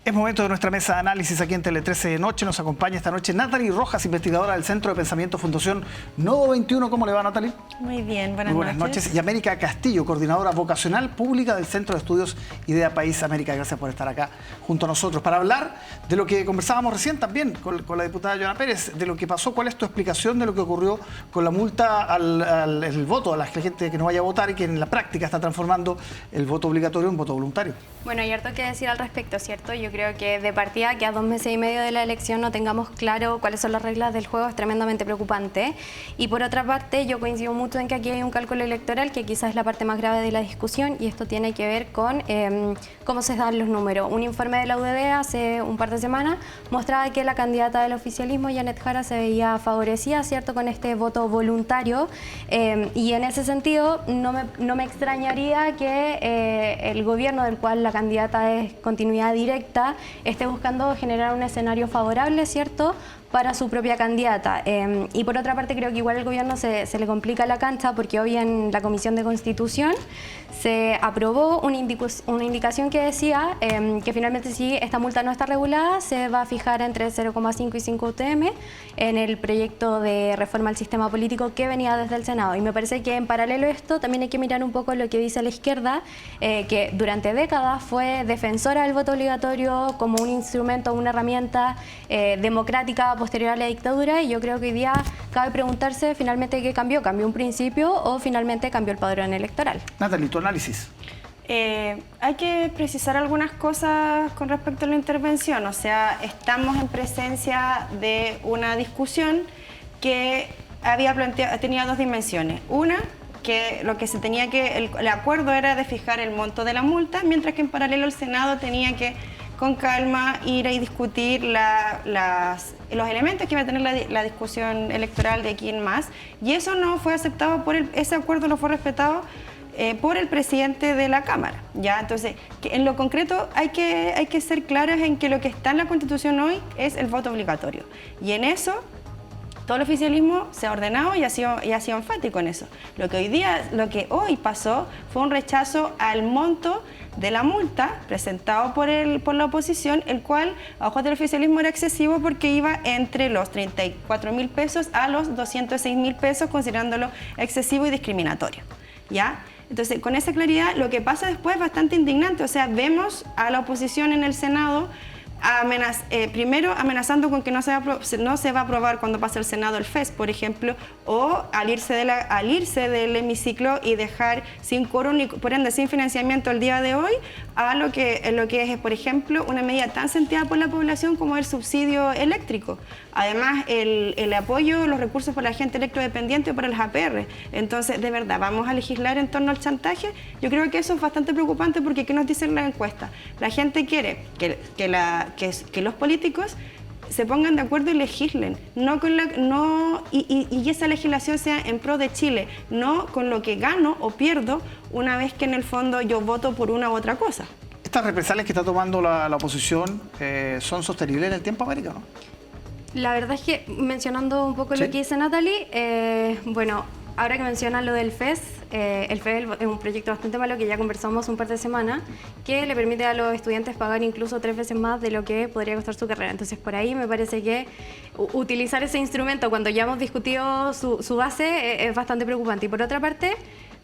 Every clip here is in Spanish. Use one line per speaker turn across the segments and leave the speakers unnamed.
Es momento de nuestra mesa de análisis aquí en Tele 13 de noche. Nos acompaña esta noche Natalie Rojas, investigadora del Centro de Pensamiento Fundación Nodo 21. ¿Cómo le va, Natalie?
Muy bien, buenas
noches. Y América Castillo, coordinadora vocacional pública del Centro de Estudios Idea País América. Gracias por estar acá junto a nosotros para hablar de lo que conversábamos recién también con la diputada Joana Pérez, de lo que pasó. ¿Cuál es tu explicación de lo que ocurrió con la multa al voto, a la gente que no vaya a votar y que en la práctica está transformando el voto obligatorio en voto voluntario?
Bueno, hay harto que decir al respecto, ¿cierto? Yo creo que de partida que a 2 meses y medio de la elección no tengamos claro cuáles son las reglas del juego es tremendamente preocupante. Y por otra parte, yo coincido mucho en que aquí hay un cálculo electoral que quizás es la parte más grave de la discusión, y esto tiene que ver con cómo se dan los números. Un informe de la UDD hace un par de semanas mostraba que la candidata del oficialismo, Janet Jara, se veía favorecida, ¿cierto?, con este voto voluntario. Y en ese sentido, no me extrañaría que el gobierno del cual la candidata es continuidad directa esté buscando generar un escenario favorable, ¿cierto?, para su propia candidata. Y por otra parte, creo que igual el gobierno se le complica la cancha, porque hoy en la Comisión de Constitución se aprobó una indicación que decía que finalmente, si esta multa no está regulada, se va a fijar entre 0,5 y 5 UTM en el proyecto de reforma al sistema político que venía desde el Senado. Y me parece que en paralelo a esto también hay que mirar un poco lo que dice la izquierda, que durante décadas fue defensora del voto obligatorio como un instrumento, una herramienta democrática posterior a la dictadura, y yo creo que hoy día cabe preguntarse finalmente qué cambió. ¿Cambió un principio o finalmente cambió el padrón electoral?
Natalie, tu análisis.
Hay que precisar algunas cosas con respecto a la intervención. O sea, estamos en presencia de una discusión que tenía dos dimensiones. Una, que lo que se tenía que, el acuerdo era de fijar el monto de la multa, mientras que en paralelo el Senado tenía que, con calma, ir a discutir los elementos que iba a tener la discusión electoral de aquí en más. Y eso no fue aceptado ese acuerdo no fue respetado por el presidente de la Cámara, ¿ya? Entonces, en lo concreto hay que ser claras en que lo que está en la Constitución hoy es el voto obligatorio. Y en eso todo el oficialismo se ha ordenado y ha sido enfático en eso. Lo que hoy pasó fue un rechazo al monto de la multa presentado por la oposición, el cual a ojos del oficialismo era excesivo porque iba entre los 34.000 pesos a los 206.000 pesos, considerándolo excesivo y discriminatorio, ¿ya? Entonces, con esa claridad, lo que pasa después es bastante indignante. O sea, vemos a la oposición en el Senado primero amenazando con que no se va a aprobar cuando pase el Senado el FES, por ejemplo, o al irse del hemiciclo y dejar sin quórum y por ende sin financiamiento el día de hoy a lo que es, por ejemplo, una medida tan sentida por la población como el subsidio eléctrico. Además, el apoyo, los recursos para la gente electrodependiente o para los APR. Entonces, de verdad, ¿vamos a legislar en torno al chantaje? Yo creo que eso es bastante preocupante, porque ¿qué nos dicen las encuestas? La gente quiere que los políticos se pongan de acuerdo y legislen, y esa legislación sea en pro de Chile, no con lo que gano o pierdo una vez que en el fondo yo voto por una u otra cosa.
¿Estas represalias que está tomando la oposición son sostenibles en el tiempo, América, no?
La verdad es que, mencionando un poco lo que dice Natalie, bueno, ahora que menciona lo del FES, el FES es un proyecto bastante malo que ya conversamos un par de semanas, que le permite a los estudiantes pagar incluso 3 veces más de lo que podría costar su carrera. Entonces, por ahí me parece que utilizar ese instrumento cuando ya hemos discutido su base es bastante preocupante. Y por otra parte,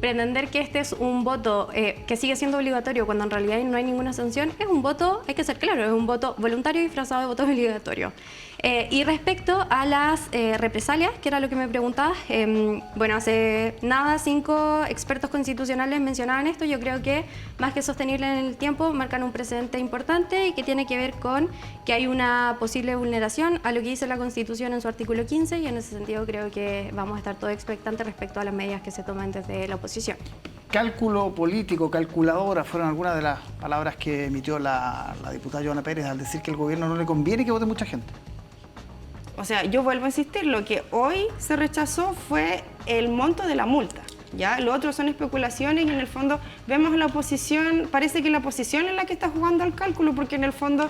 pretender que este es un voto que sigue siendo obligatorio cuando en realidad no hay ninguna sanción, es un voto, hay que ser claro, es un voto voluntario disfrazado de voto obligatorio. Y respecto a las represalias, que era lo que me preguntabas, bueno, hace nada 5 expertos constitucionales mencionaban esto. Yo creo que más que sostenible en el tiempo, marcan un precedente importante y que tiene que ver con que hay una posible vulneración a lo que dice la Constitución en su artículo 15, y en ese sentido creo que vamos a estar todos expectantes respecto a las medidas que se toman desde la oposición.
Cálculo político, calculadora, fueron algunas de las palabras que emitió la diputada Joana Pérez al decir que al gobierno no le conviene que vote mucha gente.
O sea, yo vuelvo a insistir, lo que hoy se rechazó fue el monto de la multa, ¿ya? Lo otro son especulaciones y en el fondo vemos a la oposición, parece que la oposición es la que está jugando al cálculo, porque en el fondo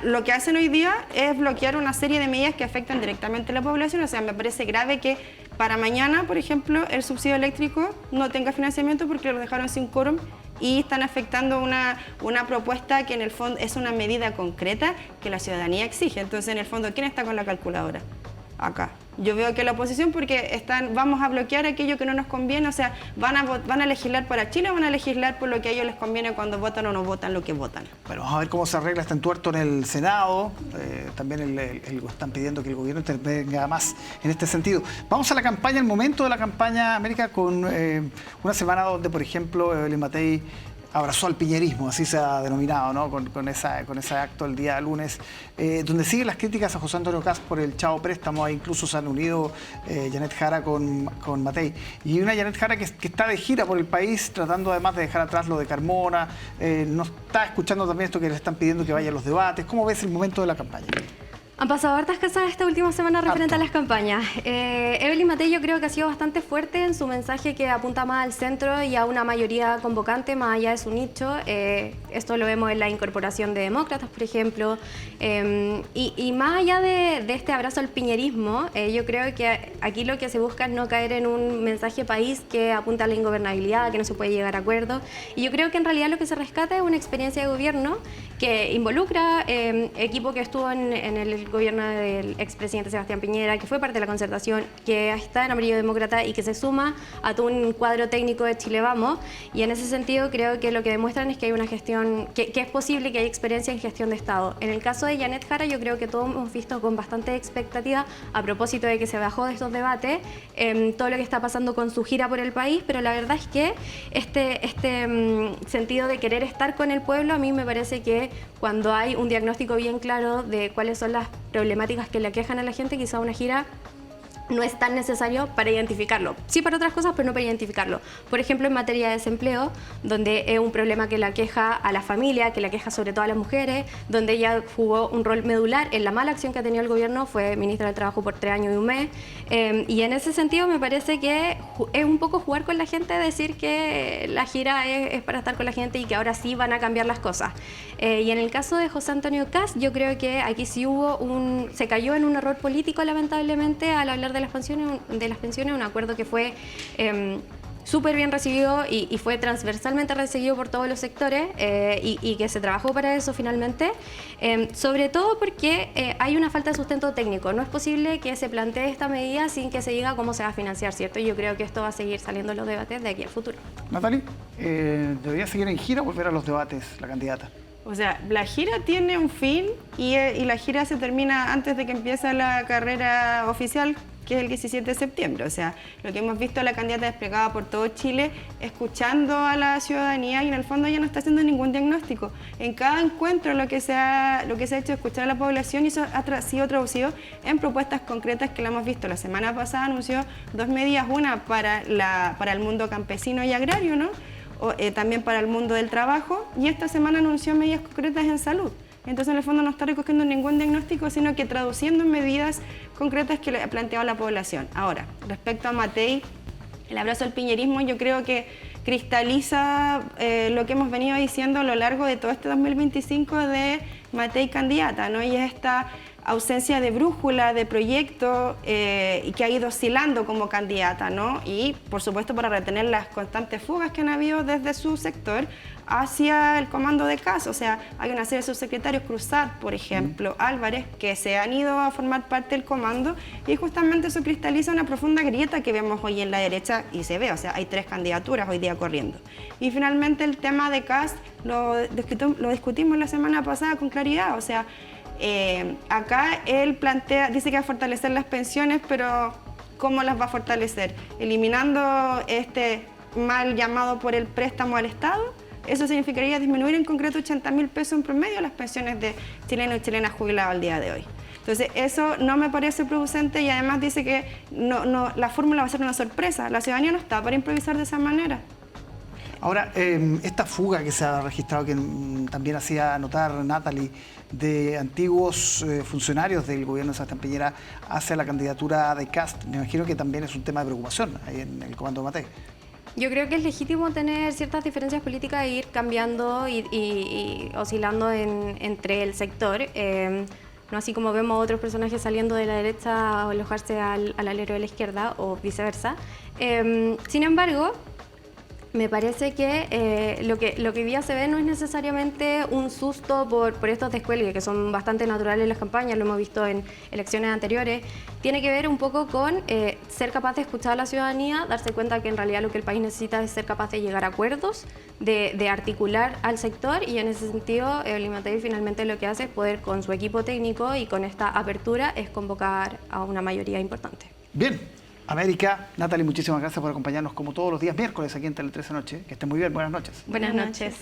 lo que hacen hoy día es bloquear una serie de medidas que afectan directamente a la población. O sea, me parece grave que para mañana, por ejemplo, el subsidio eléctrico no tenga financiamiento porque lo dejaron sin quórum y están afectando una propuesta que en el fondo es una medida concreta que la ciudadanía exige. Entonces, en el fondo, ¿quién está con la calculadora? Acá. Yo veo que la oposición, porque vamos a bloquear aquello que no nos conviene, o sea, van a legislar para Chile o van a legislar por lo que a ellos les conviene cuando votan o no votan lo que votan.
Bueno, vamos a ver cómo se arregla este entuerto en el Senado. También están pidiendo que el gobierno intervenga más en este sentido. Vamos a la campaña, el momento de la campaña, América, con una semana donde, por ejemplo, Evelyn Matei abrazó al piñerismo, así se ha denominado, ¿no? con ese acto el día lunes, donde siguen las críticas a José Antonio Kast por el Chavo Préstamo. Incluso se han unido Janet Jara con Matei. Y una Janet Jara que está de gira por el país, tratando además de dejar atrás lo de Carmona. No está escuchando también esto que le están pidiendo que vaya a los debates. ¿Cómo ves el momento de la campaña?
Han pasado hartas cosas esta última semana referente a las campañas. Evelyn Matei yo creo que ha sido bastante fuerte en su mensaje, que apunta más al centro y a una mayoría convocante más allá de su nicho. Esto lo vemos en la incorporación de demócratas, por ejemplo. Y más allá de este abrazo al piñerismo, yo creo que aquí lo que se busca es no caer en un mensaje país que apunta a la ingobernabilidad, que no se puede llegar a acuerdos. Y yo creo que en realidad lo que se rescata es una experiencia de gobierno que involucra equipo que estuvo en el gobierno del expresidente Sebastián Piñera, que fue parte de la concertación, que está en amarillo demócrata y que se suma a todo un cuadro técnico de Chile Vamos. Y en ese sentido creo que lo que demuestran es que hay una gestión, que es posible que hay experiencia en gestión de Estado. En el caso de Janet Jara, yo creo que todos hemos visto con bastante expectativa, a propósito de que se bajó de estos debates, todo lo que está pasando con su gira por el país, pero la verdad es que este sentido de querer estar con el pueblo, a mí me parece que cuando hay un diagnóstico bien claro de cuáles son las problemáticas que le aquejan a la gente, quizá una gira no es tan necesario para identificarlo. Sí para otras cosas, pero no para identificarlo. Por ejemplo, en materia de desempleo, donde es un problema que le aqueja a la familia, que le aqueja sobre todo a las mujeres, donde ella jugó un rol medular en la mala acción que ha tenido el gobierno, fue ministra del Trabajo por 3 años y 1 mes. Y en ese sentido me parece que es un poco jugar con la gente, decir que la gira es para estar con la gente y que ahora sí van a cambiar las cosas. Y en el caso de José Antonio Kast, yo creo que aquí sí se cayó en un error político, lamentablemente, al hablar de las pensiones, un acuerdo que fue súper bien recibido y fue transversalmente recibido por todos los sectores y que se trabajó para eso finalmente, sobre todo porque hay una falta de sustento técnico. No es posible que se plantee esta medida sin que se diga cómo se va a financiar, ¿cierto? Y yo creo que esto va a seguir saliendo en los debates de aquí al futuro.
Natalie, ¿debería seguir en gira o volver a los debates la candidata?
O sea, la gira tiene un fin y la gira se termina antes de que empiece la carrera oficial, que es el 17 de septiembre. O sea, lo que hemos visto a la candidata desplegada por todo Chile, escuchando a la ciudadanía, y en el fondo ella no está haciendo ningún diagnóstico. En cada encuentro lo que se ha hecho es escuchar a la población, y eso ha sido traducido en propuestas concretas que la hemos visto. La semana pasada anunció 2 medidas, una para el mundo campesino y agrario, ¿no? También para el mundo del trabajo, y esta semana anunció medidas concretas en salud. Entonces, en el fondo no está recogiendo ningún diagnóstico, sino que traduciendo medidas concretas que le ha planteado la población. Ahora, respecto a Matei, el abrazo al piñerismo, yo creo que cristaliza lo que hemos venido diciendo a lo largo de todo este 2025 de Matei candidata, ¿no? Y es esta ausencia de brújula, de proyecto, y que ha ido oscilando como candidata, ¿no? Y, por supuesto, para retener las constantes fugas que han habido desde su sector hacia el comando de Kast. O sea, hay una serie de subsecretarios, Cruzat, por ejemplo, Álvarez, que se han ido a formar parte del comando, y justamente eso cristaliza una profunda grieta que vemos hoy en la derecha, y se ve, o sea, hay 3 candidaturas hoy día corriendo. Y finalmente el tema de Kast lo discutimos la semana pasada con claridad. O sea, acá él dice que va a fortalecer las pensiones, pero ¿cómo las va a fortalecer? Eliminando este mal llamado por el préstamo al Estado. Eso significaría disminuir en concreto 80.000 pesos en promedio las pensiones de chilenos y chilenas jubilados al día de hoy. Entonces, eso no me parece producente, y además dice que la fórmula va a ser una sorpresa. La ciudadanía no está para improvisar de esa manera.
Ahora, esta fuga que se ha registrado, que también hacía notar Natalie, de antiguos funcionarios del gobierno de Sebastián Piñera hacia la candidatura de Kast, me imagino que también es un tema de preocupación ahí en el comando de Matei.
Yo creo que es legítimo tener ciertas diferencias políticas e ir cambiando y oscilando entre el sector. No así como vemos a otros personajes saliendo de la derecha a alojarse al alero de la izquierda o viceversa. Sin embargo, Me parece que lo que hoy día se ve no es necesariamente un susto por estos descuelgues, que son bastante naturales en las campañas, lo hemos visto en elecciones anteriores. Tiene que ver un poco con ser capaz de escuchar a la ciudadanía, darse cuenta que en realidad lo que el país necesita es ser capaz de llegar a acuerdos, de articular al sector, y en ese sentido Limategui finalmente lo que hace es poder, con su equipo técnico y con esta apertura, es convocar a una mayoría importante.
Bien. América, Natalie, muchísimas gracias por acompañarnos como todos los días miércoles aquí en Tele 13 Noche. Que estén muy bien, buenas noches.
Buenas noches.